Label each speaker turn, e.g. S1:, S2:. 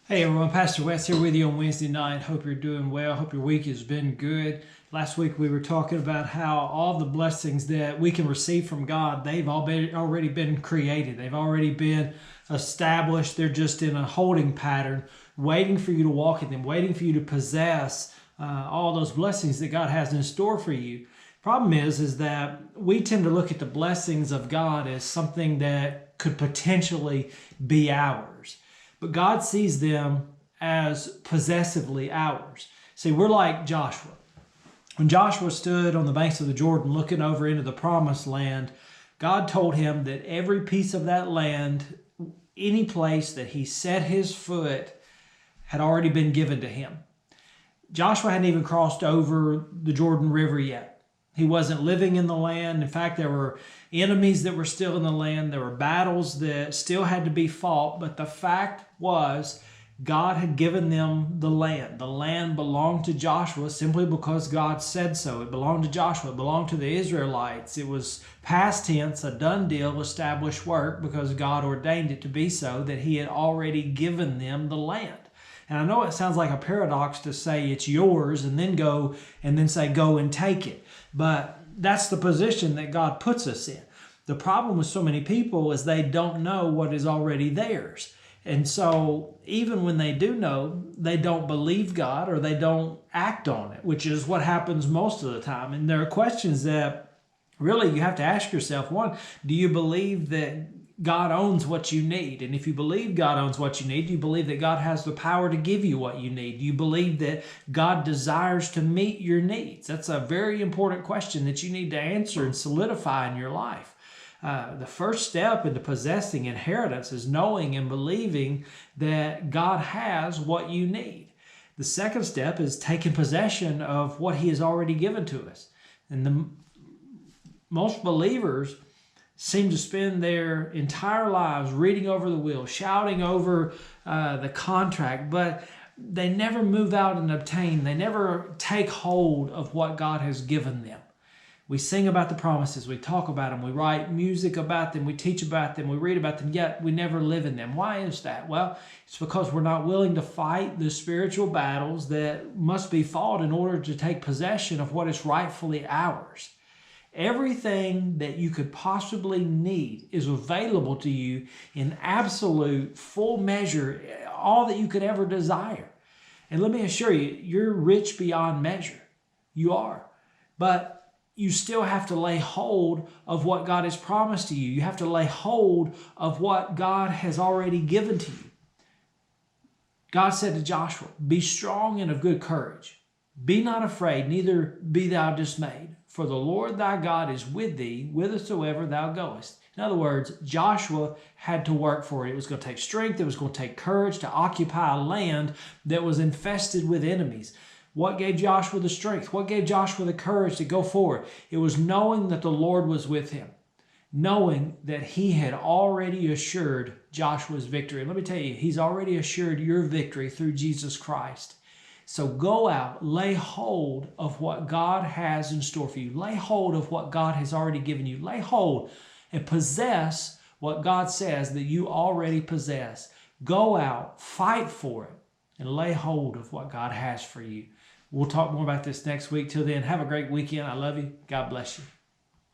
S1: Hey everyone, Pastor Wes here with you on Wednesday night. Hope you're doing well. Hope your week has been good. Last week we were talking about how all the blessings that we can receive from God, they've already been created. They've already been established. They're just in a holding pattern, waiting for you to walk in them, waiting for you to possess all those blessings that God has in store for you. Problem is that we tend to look at the blessings of God as something that could potentially be ours. But God sees them as possessively ours. See, we're like Joshua. When Joshua stood on the banks of the Jordan looking over into the promised land, God told him that every piece of that land, any place that he set his foot, had already been given to him. Joshua hadn't even crossed over the Jordan River yet. He wasn't living in the land. In fact, there were enemies that were still in the land. There were battles that still had to be fought. But the fact was, God had given them the land. The land belonged to Joshua simply because God said so. It belonged to Joshua. It belonged to the Israelites. It was past tense, a done deal, established work because God ordained it to be so, that he had already given them the land. And I know it sounds like a paradox to say it's yours and then say go and take it. But that's the position that God puts us in. The problem with so many people is they don't know what is already theirs. And so even when they do know, they don't believe God or they don't act on it, which is what happens most of the time. And there are questions that really you have to ask yourself. One, do you believe that God owns what you need? And if you believe God owns what you need, do you believe that God has the power to give you what you need? Do you believe that God desires to meet your needs? That's a very important question that you need to answer and solidify in your life. The first step into possessing inheritance is knowing and believing that God has what you need. The second step is taking possession of what he has already given to us. And most believers seem to spend their entire lives reading over the will, shouting over the contract, but they never move out and obtain. They never take hold of what God has given them. We sing about the promises, we talk about them, we write music about them, we teach about them, we read about them, yet we never live in them. Why is that? Well, it's because we're not willing to fight the spiritual battles that must be fought in order to take possession of what is rightfully ours. Everything that you could possibly need is available to you in absolute full measure, all that you could ever desire. And let me assure you, you're rich beyond measure. You are. But you still have to lay hold of what God has promised to you. You have to lay hold of what God has already given to you. God said to Joshua, "Be strong and of good courage. Be not afraid, neither be thou dismayed. For the Lord thy God is with thee, whithersoever thou goest." In other words, Joshua had to work for it. It was going to take strength. It was going to take courage to occupy a land that was infested with enemies. What gave Joshua the strength? What gave Joshua the courage to go forward? It was knowing that the Lord was with him, knowing that he had already assured Joshua's victory. And let me tell you, he's already assured your victory through Jesus Christ. So go out, lay hold of what God has in store for you. Lay hold of what God has already given you. Lay hold and possess what God says that you already possess. Go out, fight for it, and lay hold of what God has for you. We'll talk more about this next week. Till then, have a great weekend. I love you. God bless you.